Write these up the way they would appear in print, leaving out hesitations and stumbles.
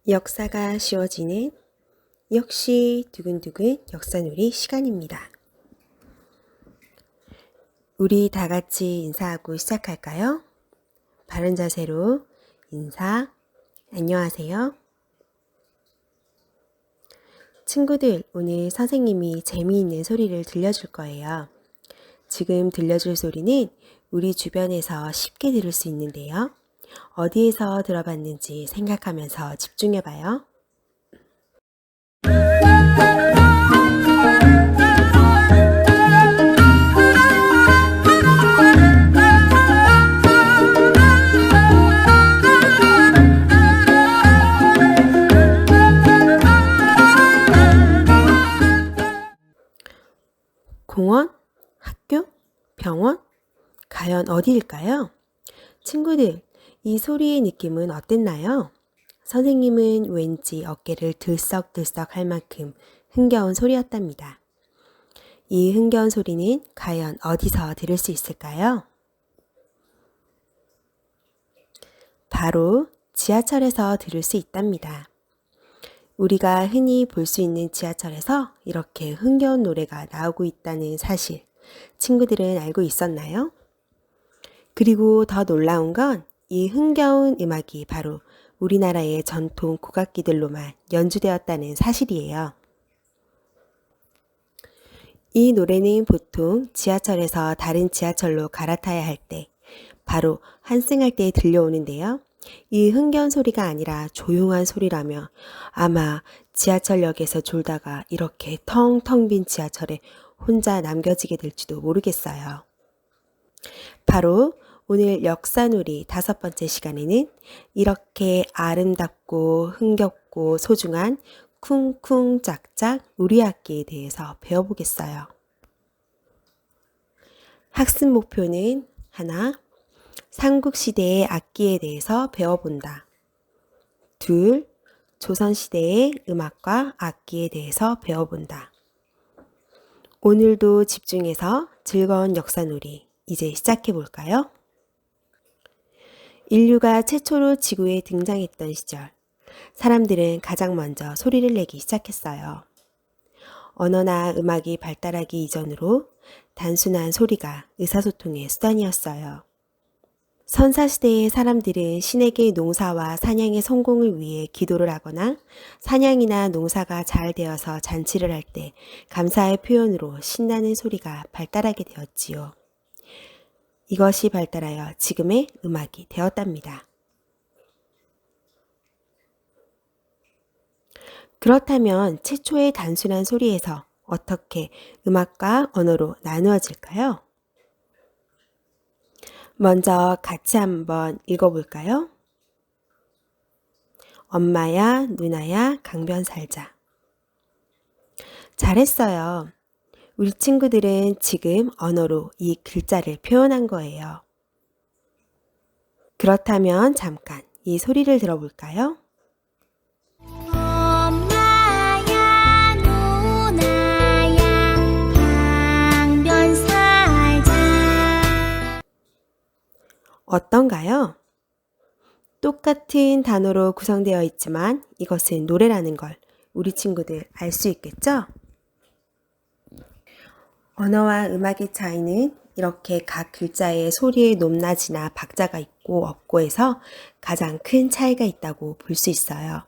역사가 쉬워지는 역시 두근두근 역사놀이 시간입니다. 우리 다 같이 인사하고 시작할까요? 바른 자세로 인사, 안녕하세요. 친구들, 오늘 선생님이 재미있는 소리를 들려줄 거예요. 지금 들려줄 소리는 우리 주변에서 쉽게 들을 수 있는데요. 어디에서 들어봤는지 생각하면서 집중해봐요. 공원, 학교, 병원, 과연 어디일까요? 친구들, 이 소리의 느낌은 어땠나요? 선생님은 왠지 어깨를 들썩들썩 할 만큼 흥겨운 소리였답니다. 이 흥겨운 소리는 과연 어디서 들을 수 있을까요? 바로 지하철에서 들을 수 있답니다. 우리가 흔히 볼 수 있는 지하철에서 이렇게 흥겨운 노래가 나오고 있다는 사실, 친구들은 알고 있었나요? 그리고 더 놀라운 건 이 흥겨운 음악이 바로 우리나라의 전통 국악기들로만 연주되었다는 사실이에요. 이 노래는 보통 지하철에서 다른 지하철로 갈아타야 할 때, 바로 환승할 때 들려오는데요. 이 흥겨운 소리가 아니라 조용한 소리라며 아마 지하철역에서 졸다가 이렇게 텅텅 빈 지하철에 혼자 남겨지게 될지도 모르겠어요. 바로 오늘 역사놀이 5번째 시간에는 이렇게 아름답고 흥겹고 소중한 쿵쿵 짝짝 우리 악기에 대해서 배워보겠어요. 학습 목표는 하나, 삼국시대의 악기에 대해서 배워본다. 둘, 조선시대의 음악과 악기에 대해서 배워본다. 오늘도 집중해서 즐거운 역사놀이 이제 시작해볼까요? 인류가 최초로 지구에 등장했던 시절, 사람들은 가장 먼저 소리를 내기 시작했어요. 언어나 음악이 발달하기 이전으로 단순한 소리가 의사소통의 수단이었어요. 선사시대의 사람들은 신에게 농사와 사냥의 성공을 위해 기도를 하거나 사냥이나 농사가 잘 되어서 잔치를 할 때 감사의 표현으로 신나는 소리가 발달하게 되었지요. 이것이 발달하여 지금의 음악이 되었답니다. 그렇다면 최초의 단순한 소리에서 어떻게 음악과 언어로 나누어질까요? 먼저 같이 한번 읽어볼까요? 엄마야, 누나야, 강변 살자. 잘했어요. 우리 친구들은 지금 언어로 이 글자를 표현한 거예요. 그렇다면 잠깐 이 소리를 들어볼까요? 엄마야, 누나야, 강변 살자. 어떤가요? 똑같은 단어로 구성되어 있지만 이것은 노래라는 걸 우리 친구들 알 수 있겠죠? 언어와 음악의 차이는 이렇게 각 글자의 소리의 높낮이나 박자가 있고 없고 해서 가장 큰 차이가 있다고 볼 수 있어요.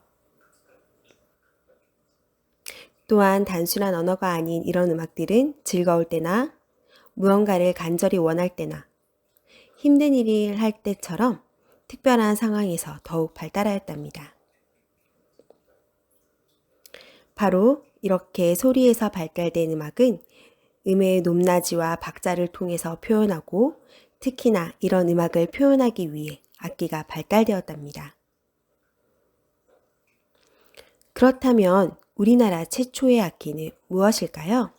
또한 단순한 언어가 아닌 이런 음악들은 즐거울 때나 무언가를 간절히 원할 때나 힘든 일을 할 때처럼 특별한 상황에서 더욱 발달하였답니다. 바로 이렇게 소리에서 발달된 음악은 음의 높낮이와 박자를 통해서 표현하고 특히나 이런 음악을 표현하기 위해 악기가 발달되었답니다. 그렇다면 우리나라 최초의 악기는 무엇일까요?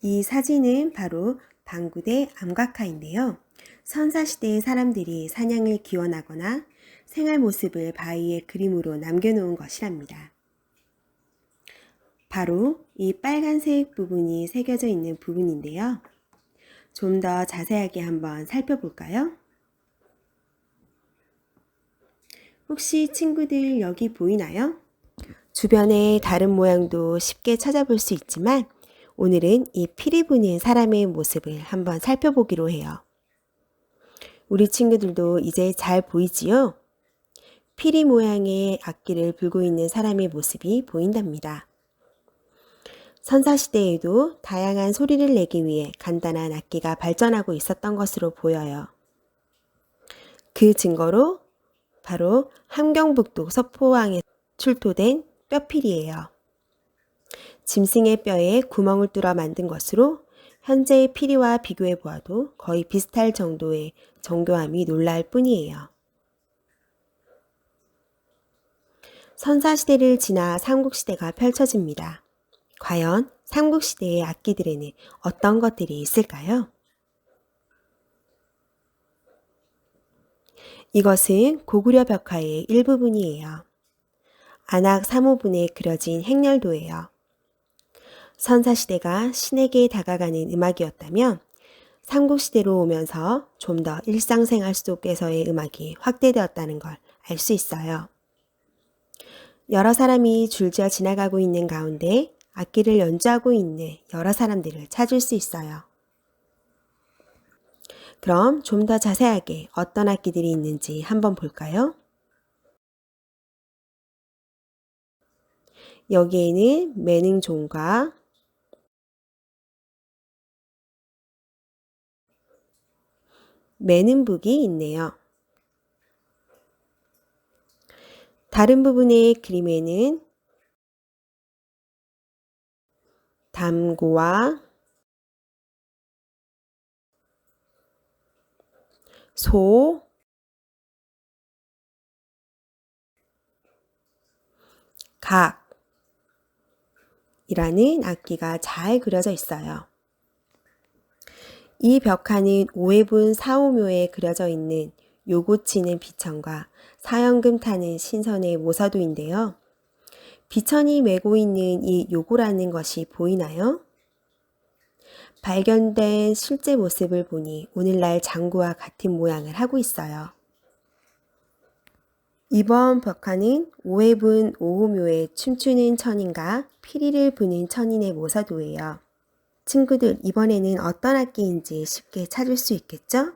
이 사진은 바로 방구대 암각화인데요. 선사시대의 사람들이 사냥을 기원하거나 생활 모습을 바위에 그림으로 남겨놓은 것이랍니다. 바로 이 빨간색 부분이 새겨져 있는 부분인데요. 좀 더 자세하게 한번 살펴볼까요? 혹시 친구들 여기 보이나요? 주변의 다른 모양도 쉽게 찾아볼 수 있지만 오늘은 이 피리 부는 사람의 모습을 한번 살펴보기로 해요. 우리 친구들도 이제 잘 보이지요? 피리 모양의 악기를 불고 있는 사람의 모습이 보인답니다. 선사시대에도 다양한 소리를 내기 위해 간단한 악기가 발전하고 있었던 것으로 보여요. 그 증거로 바로 함경북도 서포항에 출토된 뼈피리예요. 짐승의 뼈에 구멍을 뚫어 만든 것으로 현재의 피리와 비교해 보아도 거의 비슷할 정도의 정교함이 놀라울 뿐이에요. 선사시대를 지나 삼국시대가 펼쳐집니다. 과연 삼국시대의 악기들에는 어떤 것들이 있을까요? 이것은 고구려 벽화의 일부분이에요. 안악 3호분에 그려진 행렬도예요. 선사시대가 신에게 다가가는 음악이었다면 삼국시대로 오면서 좀 더 일상생활 속에서의 음악이 확대되었다는 걸 알 수 있어요. 여러 사람이 줄지어 지나가고 있는 가운데 악기를 연주하고 있는 여러 사람들을 찾을 수 있어요. 그럼 좀 더 자세하게 어떤 악기들이 있는지 한번 볼까요? 여기에는 매능종과 매는북이 있네요. 다른 부분의 그림에는 담고와 소, 각이라는 악기가 잘 그려져 있어요. 이 벽화는 5회분 4호묘에 그려져 있는 요고치는 비천과 사형금 타는 신선의 모사도인데요. 비천이 메고 있는 이 요고라는 것이 보이나요? 발견된 실제 모습을 보니 오늘날 장구와 같은 모양을 하고 있어요. 이번 벽화는 5회분 5호묘에 춤추는 천인과 피리를 부는 천인의 모사도예요. 친구들, 이번에는 어떤 악기인지 쉽게 찾을 수 있겠죠?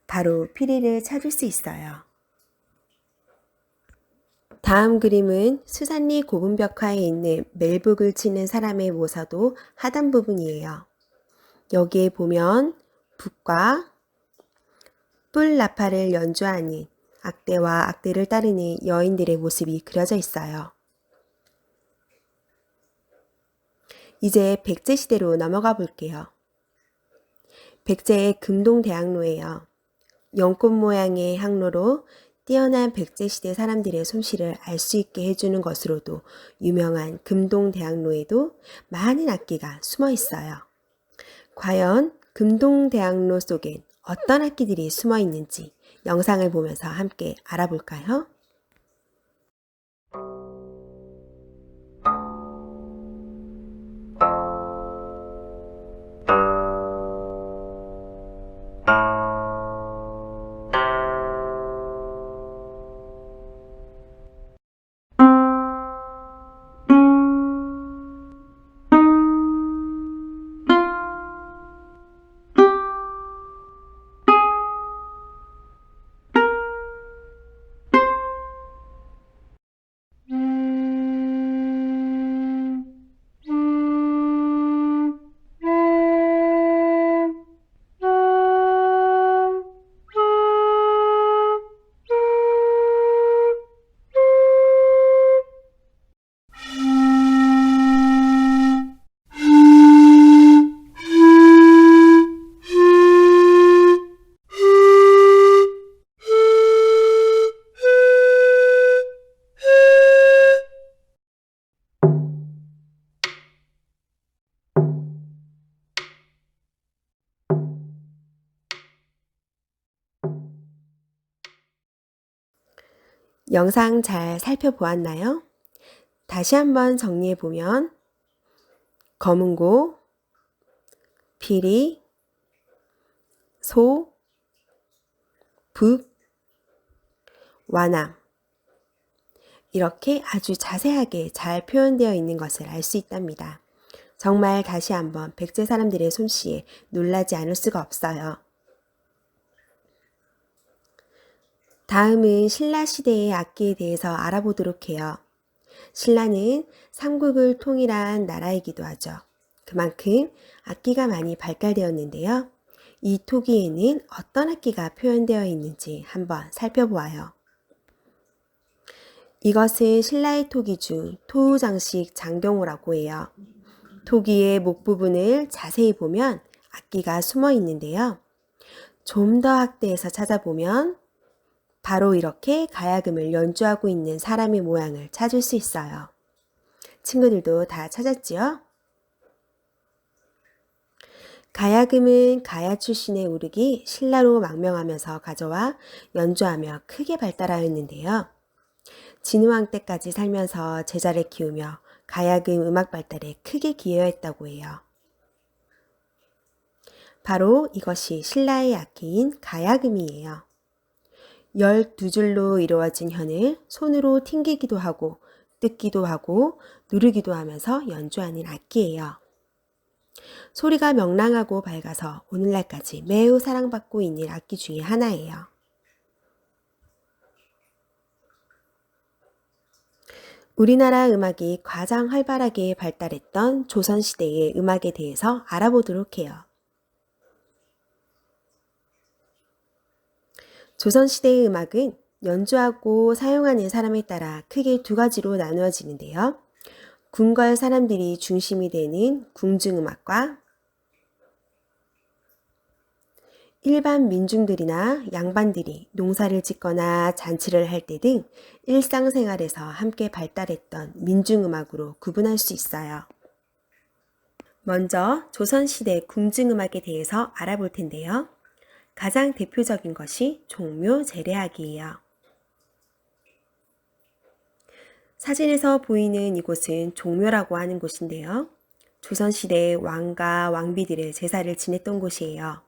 바로 피리를 찾을 수 있어요. 다음 그림은 수산리 고분벽화에 있는 멜북을 치는 사람의 모사도 하단 부분이에요. 여기에 보면 북과 뿔나파를 연주하는 악대와 악대를 따르는 여인들의 모습이 그려져 있어요. 이제 백제 시대로 넘어가 볼게요. 백제의 금동대학로예요. 연꽃 모양의 항로로 뛰어난 백제 시대 사람들의 솜씨를 알 수 있게 해주는 것으로도 유명한 금동대학로에도 많은 악기가 숨어 있어요. 과연 금동대학로 속엔 어떤 악기들이 숨어 있는지 영상을 보면서 함께 알아볼까요? 영상 잘 살펴보았나요? 다시 한번 정리해보면 검은고, 피리, 소, 북, 완암. 이렇게 아주 자세하게 잘 표현되어 있는 것을 알 수 있답니다. 정말 다시 한번 백제 사람들의 솜씨에 놀라지 않을 수가 없어요. 다음은 신라 시대의 악기에 대해서 알아보도록 해요. 신라는 삼국을 통일한 나라이기도 하죠. 그만큼 악기가 많이 발달되었는데요. 이 토기에는 어떤 악기가 표현되어 있는지 한번 살펴보아요. 이것은 신라의 토기 중 토우장식 장경호라고 해요. 토기의 목 부분을 자세히 보면 악기가 숨어 있는데요. 좀 더 확대해서 찾아보면 바로 이렇게 가야금을 연주하고 있는 사람의 모양을 찾을 수 있어요. 친구들도 다 찾았지요? 가야금은 가야 출신의 우르기 신라로 망명하면서 가져와 연주하며 크게 발달하였는데요. 진우왕 때까지 살면서 제자를 키우며 가야금 음악 발달에 크게 기여했다고 해요. 바로 이것이 신라의 악기인 가야금이에요. 12줄로 이루어진 현을 손으로 튕기기도 하고 뜯기도 하고 누르기도 하면서 연주하는 악기예요. 소리가 명랑하고 밝아서 오늘날까지 매우 사랑받고 있는 악기 중에 하나예요. 우리나라 음악이 가장 활발하게 발달했던 조선시대의 음악에 대해서 알아보도록 해요. 조선시대의 음악은 연주하고 사용하는 사람에 따라 크게 두 가지로 나누어지는데요. 궁궐 사람들이 중심이 되는 궁중음악과 일반 민중들이나 양반들이 농사를 짓거나 잔치를 할 때 등 일상생활에서 함께 발달했던 민중음악으로 구분할 수 있어요. 먼저 조선시대 궁중음악에 대해서 알아볼 텐데요. 가장 대표적인 것이 종묘 제례악이에요. 사진에서 보이는 이곳은 종묘라고 하는 곳인데요. 조선시대의 왕과 왕비들의 제사를 지냈던 곳이에요.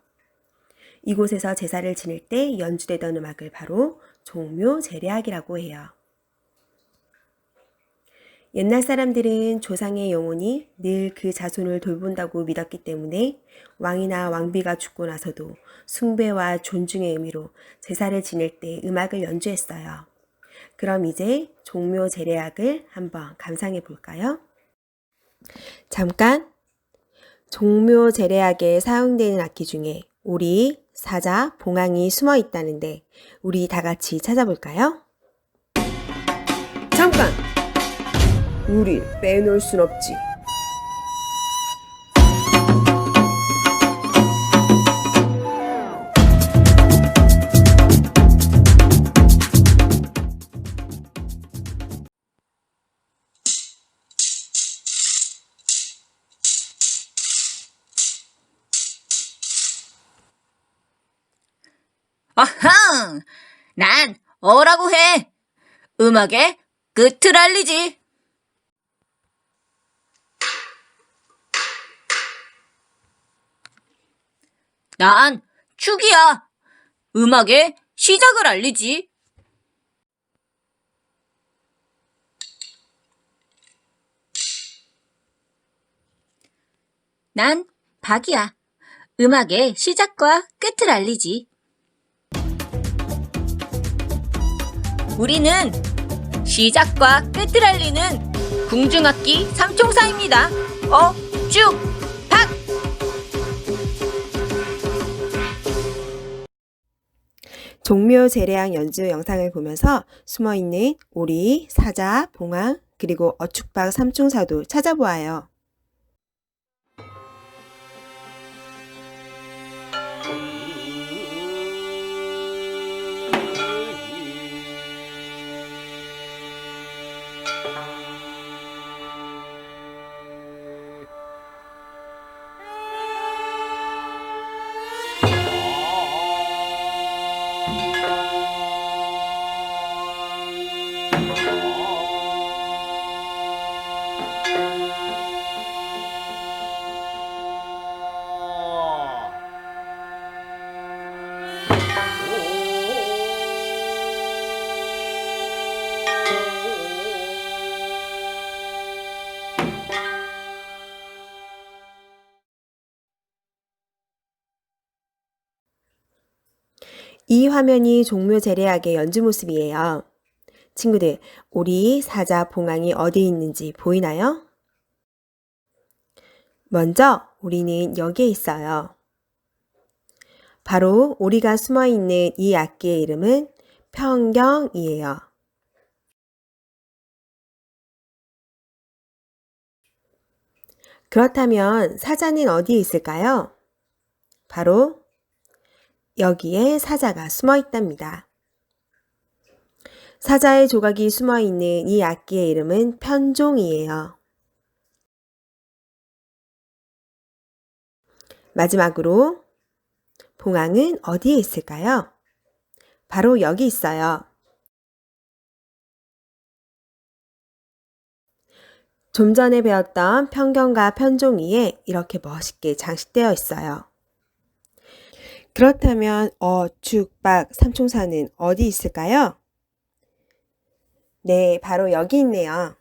이곳에서 제사를 지낼 때 연주되던 음악을 바로 종묘 제례악이라고 해요. 옛날 사람들은 조상의 영혼이 늘 그 자손을 돌본다고 믿었기 때문에 왕이나 왕비가 죽고 나서도 숭배와 존중의 의미로 제사를 지낼 때 음악을 연주했어요. 그럼 이제 종묘 제례악을 한번 감상해 볼까요? 잠깐! 종묘 제례악에 사용되는 악기 중에 오리, 사자, 봉황이 숨어 있다는데 우리 다 같이 찾아볼까요? 잠깐! 우리 빼놓을 순 없지. 아항! 난 어라고 해. 음악의 끝을 알리지. 난 축이야. 음악의 시작을 알리지. 난 박이야. 음악의 시작과 끝을 알리지. 우리는 시작과 끝을 알리는 궁중악기 삼총사입니다. 쭉, 박! 종묘 제례악 연주 영상을 보면서 숨어있는 오리, 사자, 봉황, 그리고 어축박 삼총사도 찾아보아요. 이 화면이 종묘 제례악의 연주 모습이에요. 친구들, 우리 사자 봉황이 어디 있는지 보이나요? 먼저 우리는 여기에 있어요. 바로 우리가 숨어 있는 이 악기의 이름은 평경이에요. 그렇다면 사자는 어디에 있을까요? 바로 여기에 사자가 숨어 있답니다. 사자의 조각이 숨어 있는 이 악기의 이름은 편종이에요. 마지막으로 봉황은 어디에 있을까요? 바로 여기 있어요. 좀 전에 배웠던 편경과 편종 위에 이렇게 멋있게 장식되어 있어요. 그렇다면 축, 박, 삼총사는 어디 있을까요? 네, 바로 여기 있네요.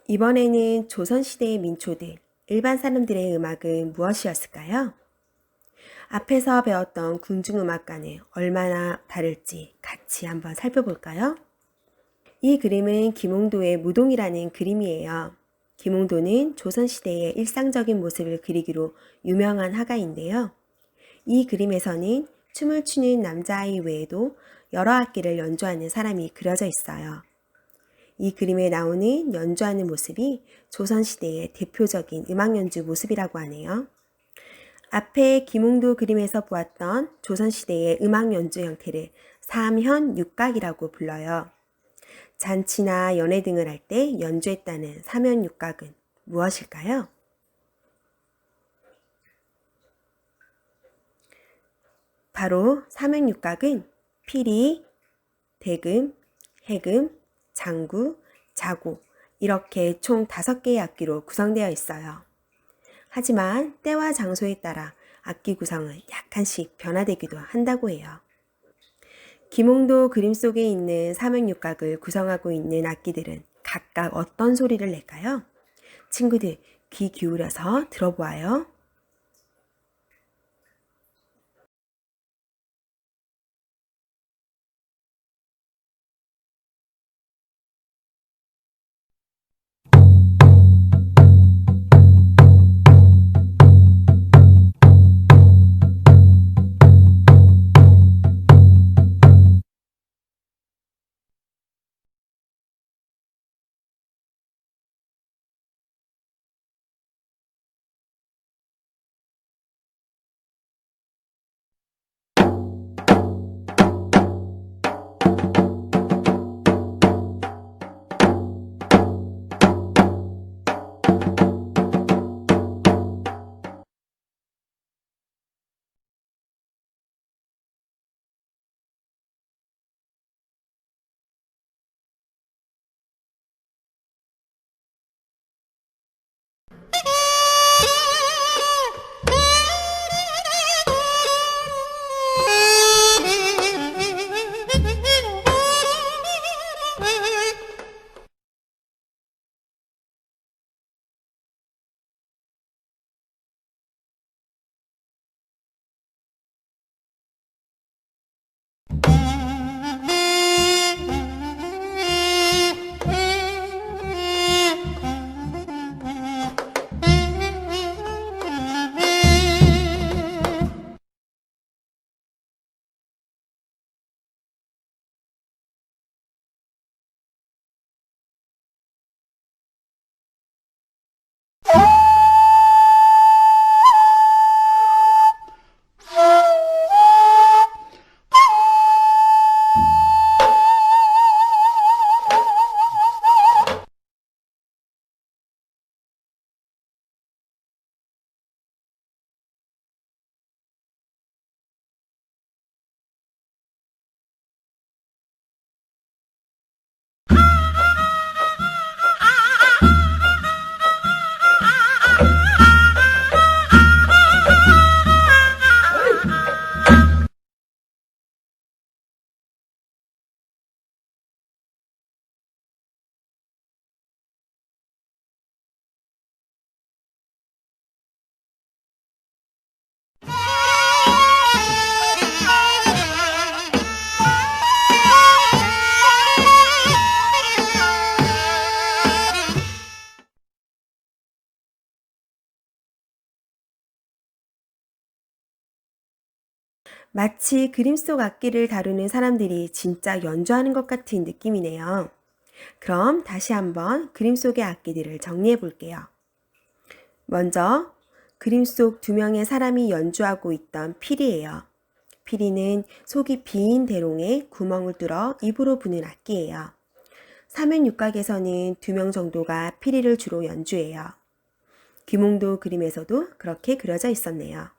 이번에는 조선시대의 민초들, 일반 사람들의 음악은 무엇이었을까요? 앞에서 배웠던 궁중음악과는 얼마나 다를지 같이 한번 살펴볼까요? 이 그림은 김홍도의 무동이라는 그림이에요. 김홍도는 조선시대의 일상적인 모습을 그리기로 유명한 화가인데요. 이 그림에서는 춤을 추는 남자아이 외에도 여러 악기를 연주하는 사람이 그려져 있어요. 이 그림에 나오는 연주하는 모습이 조선시대의 대표적인 음악 연주 모습이라고 하네요. 앞에 김홍도 그림에서 보았던 조선시대의 음악 연주 형태를 삼현육각이라고 불러요. 잔치나 연회 등을 할 때 연주했다는 삼현육각은 무엇일까요? 바로 삼현육각은 피리, 대금, 해금, 장구, 자고 이렇게 총 5개의 악기로 구성되어 있어요. 하지만 때와 장소에 따라 악기 구성은 약간씩 변화되기도 한다고 해요. 김홍도 그림 속에 있는 삼현육각을 구성하고 있는 악기들은 각각 어떤 소리를 낼까요? 친구들, 귀 기울여서 들어보아요. 마치 그림 속 악기를 다루는 사람들이 진짜 연주하는 것 같은 느낌이네요. 그럼 다시 한번 그림 속의 악기들을 정리해 볼게요. 먼저 그림 속 두 명의 사람이 연주하고 있던 피리예요. 피리는 속이 빈 대롱에 구멍을 뚫어 입으로 부는 악기예요. 사면육각에서는 두 명 정도가 피리를 주로 연주해요. 귀몽도 그림에서도 그렇게 그려져 있었네요.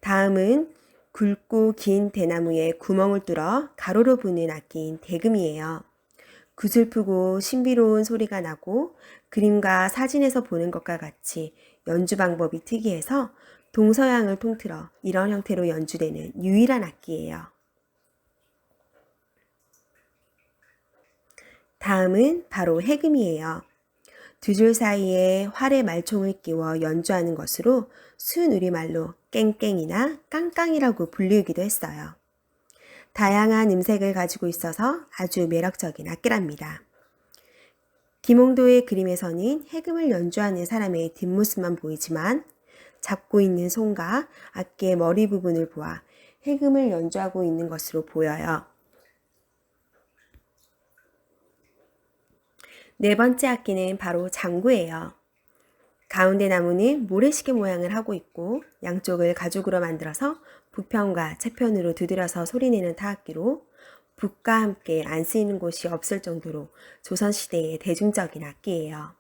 다음은 굵고 긴 대나무에 구멍을 뚫어 가로로 부는 악기인 대금이에요. 구슬프고 신비로운 소리가 나고 그림과 사진에서 보는 것과 같이 연주 방법이 특이해서 동서양을 통틀어 이런 형태로 연주되는 유일한 악기예요. 다음은 바로 해금이에요. 두 줄 사이에 활의 말총을 끼워 연주하는 것으로 순우리말로 깽깽이나 깡깡이라고 불리기도 했어요. 다양한 음색을 가지고 있어서 아주 매력적인 악기랍니다. 김홍도의 그림에서는 해금을 연주하는 사람의 뒷모습만 보이지만 잡고 있는 손과 악기의 머리 부분을 보아 해금을 연주하고 있는 것으로 보여요. 네 번째 악기는 바로 장구예요. 가운데 나무는 모래시계 모양을 하고 있고 양쪽을 가죽으로 만들어서 북편과 채편으로 두드려서 소리내는 타악기로 북과 함께 안 쓰이는 곳이 없을 정도로 조선시대의 대중적인 악기예요.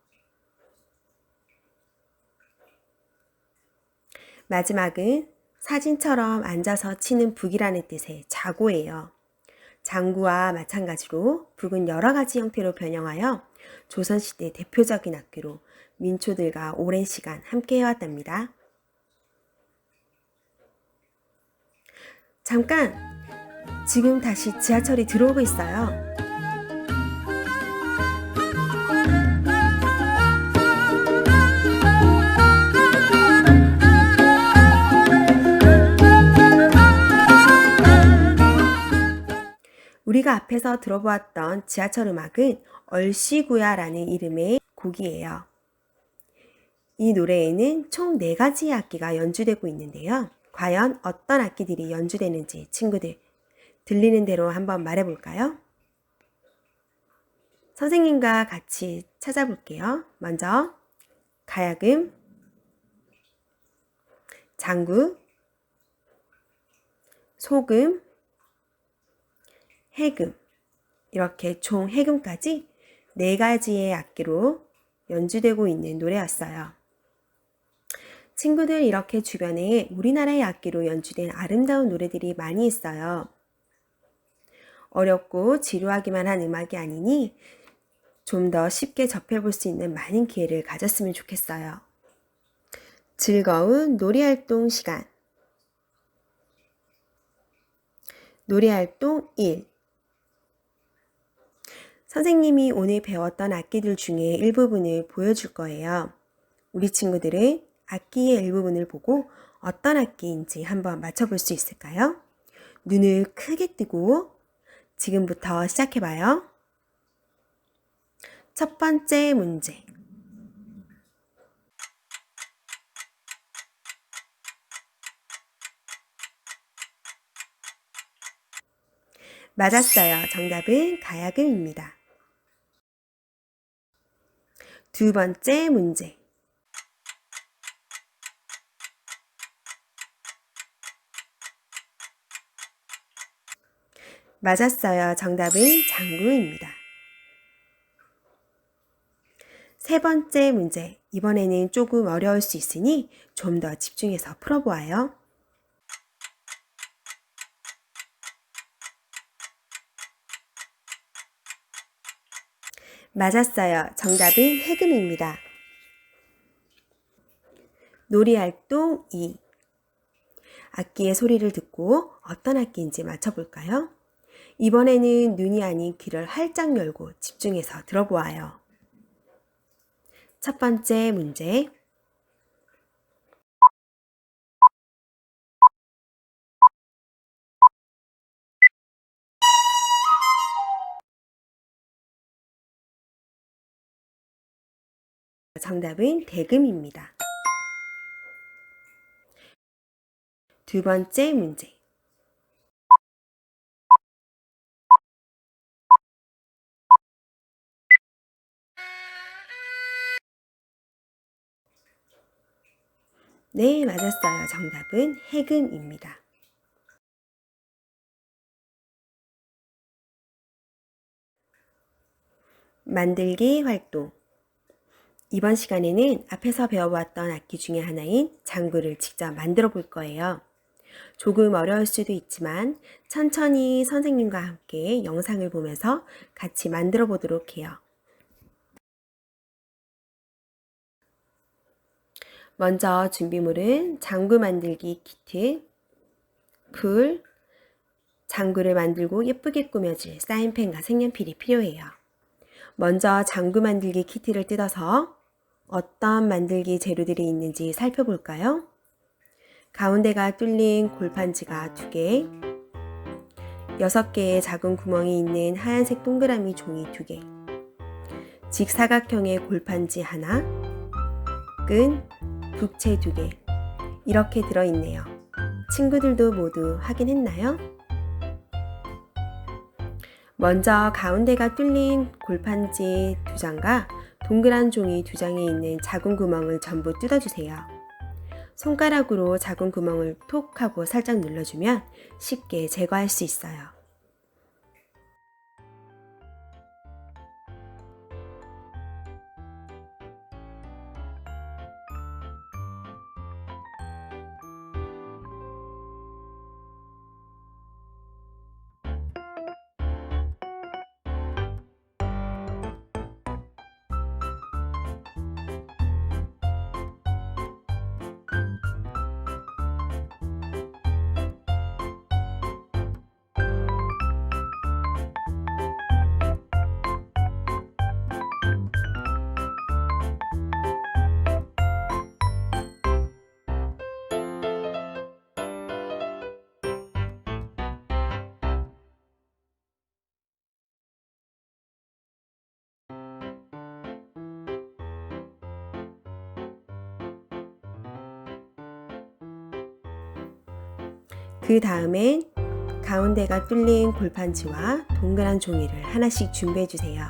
마지막은 사진처럼 앉아서 치는 북이라는 뜻의 자고예요. 장구와 마찬가지로 북은 여러 가지 형태로 변형하여 조선시대 대표적인 악기로 민초들과 오랜 시간 함께 해왔답니다. 잠깐! 지금 다시 지하철이 들어오고 있어요. 우리가 앞에서 들어보았던 지하철 음악은 얼씨구야라는 이름의 곡이에요. 이 노래에는 총 4가지의 악기가 연주되고 있는데요. 과연 어떤 악기들이 연주되는지 친구들 들리는 대로 한번 말해볼까요? 선생님과 같이 찾아볼게요. 먼저 가야금, 장구, 소금, 해금 이렇게 총 해금까지 4가지의 악기로 연주되고 있는 노래였어요. 친구들 이렇게 주변에 우리나라의 악기로 연주된 아름다운 노래들이 많이 있어요. 어렵고 지루하기만 한 음악이 아니니 좀 더 쉽게 접해볼 수 있는 많은 기회를 가졌으면 좋겠어요. 즐거운 놀이활동 시간. 놀이활동 1. 선생님이 오늘 배웠던 악기들 중에 일부분을 보여줄 거예요. 우리 친구들은 악기의 일부분을 보고 어떤 악기인지 한번 맞춰볼 수 있을까요? 눈을 크게 뜨고 지금부터 시작해봐요. 첫 번째 문제. 맞았어요. 정답은 가야금입니다. 두 번째 문제. 맞았어요. 정답은 장구입니다. 세 번째 문제. 이번에는 조금 어려울 수 있으니 좀 더 집중해서 풀어보아요. 맞았어요. 정답은 해금입니다. 놀이활동 2. 악기의 소리를 듣고 어떤 악기인지 맞춰볼까요? 이번에는 눈이 아닌 귀를 활짝 열고 집중해서 들어보아요. 첫 번째 문제. 정답은 대금입니다. 두 번째 문제. 네, 맞았어요. 정답은 해금입니다. 만들기 활동. 이번 시간에는 앞에서 배워왔던 악기 중에 하나인 장구를 직접 만들어 볼 거예요. 조금 어려울 수도 있지만 천천히 선생님과 함께 영상을 보면서 같이 만들어 보도록 해요. 먼저 준비물은 장구 만들기 키트, 풀, 장구를 만들고 예쁘게 꾸며줄 사인펜과 색연필이 필요해요. 먼저 장구 만들기 키트를 뜯어서 어떤 만들기 재료들이 있는지 살펴볼까요? 가운데가 뚫린 골판지가 2개, 6개의 작은 구멍이 있는 하얀색 동그라미 종이 2개, 직사각형의 골판지 하나, 끈, 북채 2개, 이렇게 들어있네요. 친구들도 모두 확인했나요? 먼저 가운데가 뚫린 골판지 2장과 동그란 종이 2장에 있는 작은 구멍을 전부 뜯어주세요. 손가락으로 작은 구멍을 톡 하고 살짝 눌러주면 쉽게 제거할 수 있어요. 그 다음엔 가운데가 뚫린 골판지와 동그란 종이를 하나씩 준비해 주세요.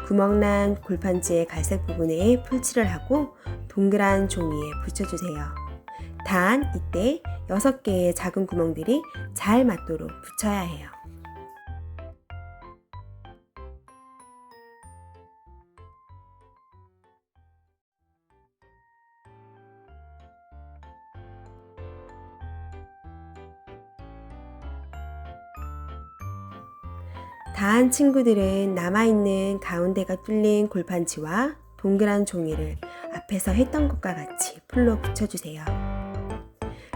구멍난 골판지의 갈색 부분에 풀칠을 하고 동그란 종이에 붙여주세요. 단 이때 6개의 작은 구멍들이 잘 맞도록 붙여야 해요. 다한 친구들은 남아있는 가운데가 뚫린 골판지와 동그란 종이를 앞에서 했던 것과 같이 풀로 붙여주세요.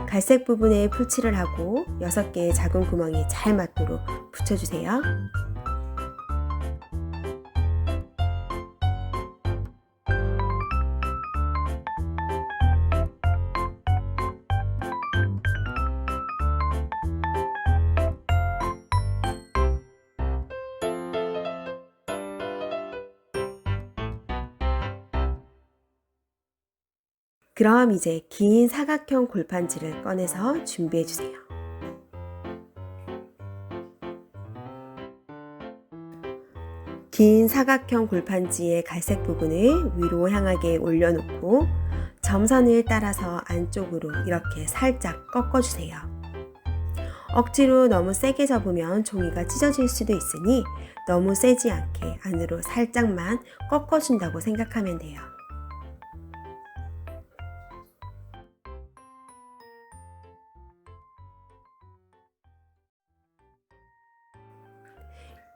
갈색 부분에 풀칠을 하고 6개의 작은 구멍이 잘 맞도록 붙여주세요. 그럼 이제 긴 사각형 골판지를 꺼내서 준비해 주세요. 긴 사각형 골판지의 갈색 부분을 위로 향하게 올려놓고 점선을 따라서 안쪽으로 이렇게 살짝 꺾어주세요. 억지로 너무 세게 접으면 종이가 찢어질 수도 있으니 너무 세지 않게 안으로 살짝만 꺾어준다고 생각하면 돼요.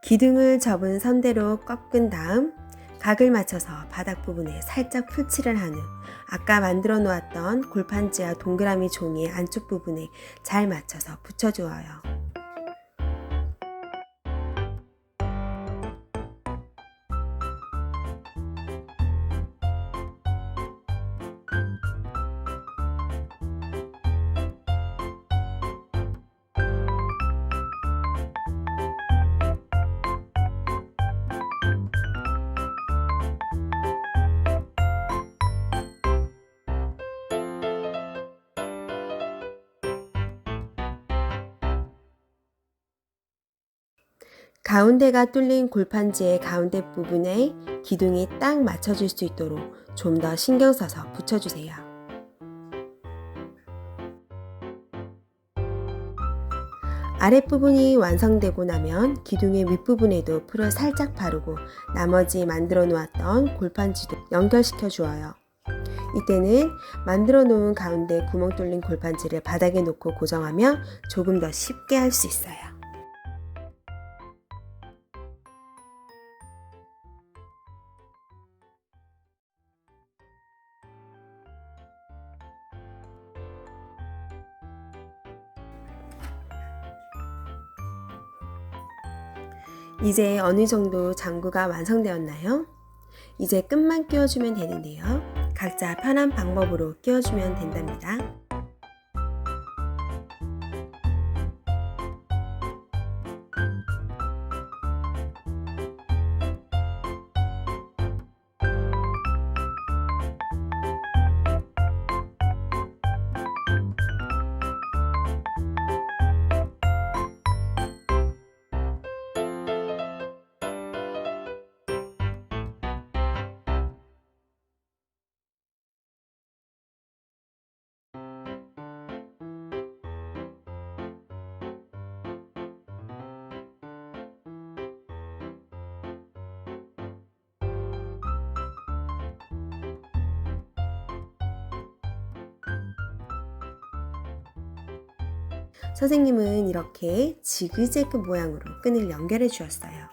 기둥을 접은 선대로 꺾은 다음 각을 맞춰서 바닥 부분에 살짝 풀칠을 한 후 아까 만들어 놓았던 골판지와 동그라미 종이의 안쪽 부분에 잘 맞춰서 붙여주어요. 가운데가 뚫린 골판지의 가운데 부분에 기둥이 딱 맞춰질 수 있도록 좀 더 신경 써서 붙여주세요. 아랫부분이 완성되고 나면 기둥의 윗부분에도 풀을 살짝 바르고 나머지 만들어 놓았던 골판지도 연결시켜 주어요. 이때는 만들어 놓은 가운데 구멍 뚫린 골판지를 바닥에 놓고 고정하면 조금 더 쉽게 할 수 있어요. 이제 어느 정도 장구가 완성되었나요? 이제 끝만 끼워주면 되는데요. 각자 편한 방법으로 끼워주면 된답니다. 선생님은 이렇게 지그재그 모양으로 끈을 연결해 주었어요.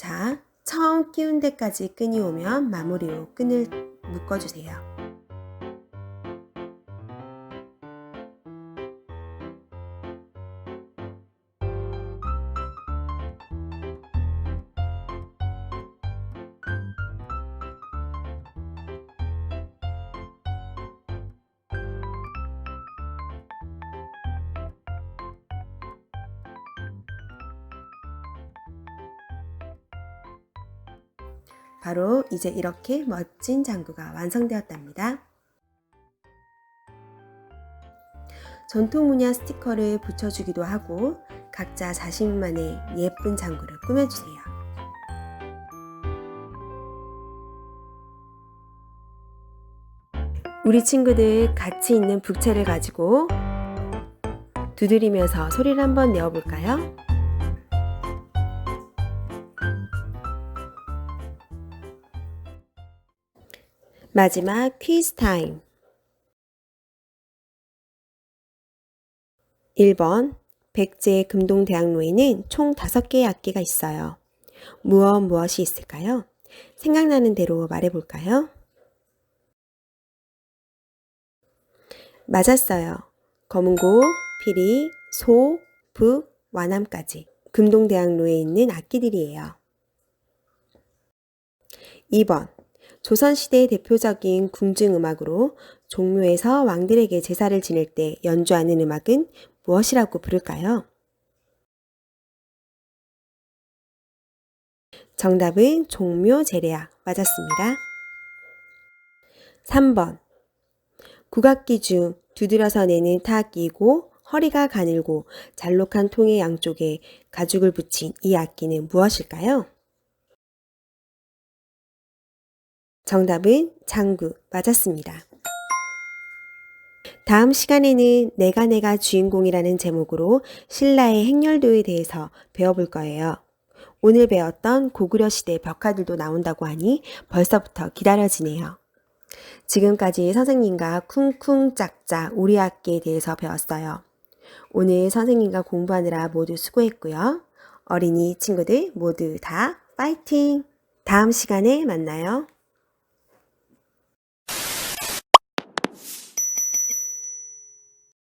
자, 처음 끼운 데까지 끈이 오면 마무리로 끈을 묶어주세요. 바로 이제 이렇게 멋진 장구가 완성되었답니다. 전통 문양 스티커를 붙여주기도 하고 각자 자신만의 예쁜 장구를 꾸며주세요. 우리 친구들 같이 있는 북채를 가지고 두드리면서 소리를 한번 내어볼까요? 마지막 퀴즈 타임. 1번 백제 금동대학로에는 총 5개의 악기가 있어요. 무엇이 있을까요? 생각나는 대로 말해볼까요? 맞았어요. 검은고, 피리, 소, 북, 완암까지 금동대학로에 있는 악기들이에요. 2번 조선시대의 대표적인 궁중음악으로 종묘에서 왕들에게 제사를 지낼 때 연주하는 음악은 무엇이라고 부를까요? 정답은 종묘제례악 맞았습니다. 3번 국악기 중 두드려서 내는 타악기이고 허리가 가늘고 잘록한 통의 양쪽에 가죽을 붙인 이 악기는 무엇일까요? 정답은 장구 맞았습니다. 다음 시간에는 내가 주인공이라는 제목으로 신라의 행렬도에 대해서 배워볼 거예요. 오늘 배웠던 고구려 시대 벽화들도 나온다고 하니 벌써부터 기다려지네요. 지금까지 선생님과 쿵쿵 짝짝 우리 학기에 대해서 배웠어요. 오늘 선생님과 공부하느라 모두 수고했고요. 어린이 친구들 모두 다 파이팅! 다음 시간에 만나요.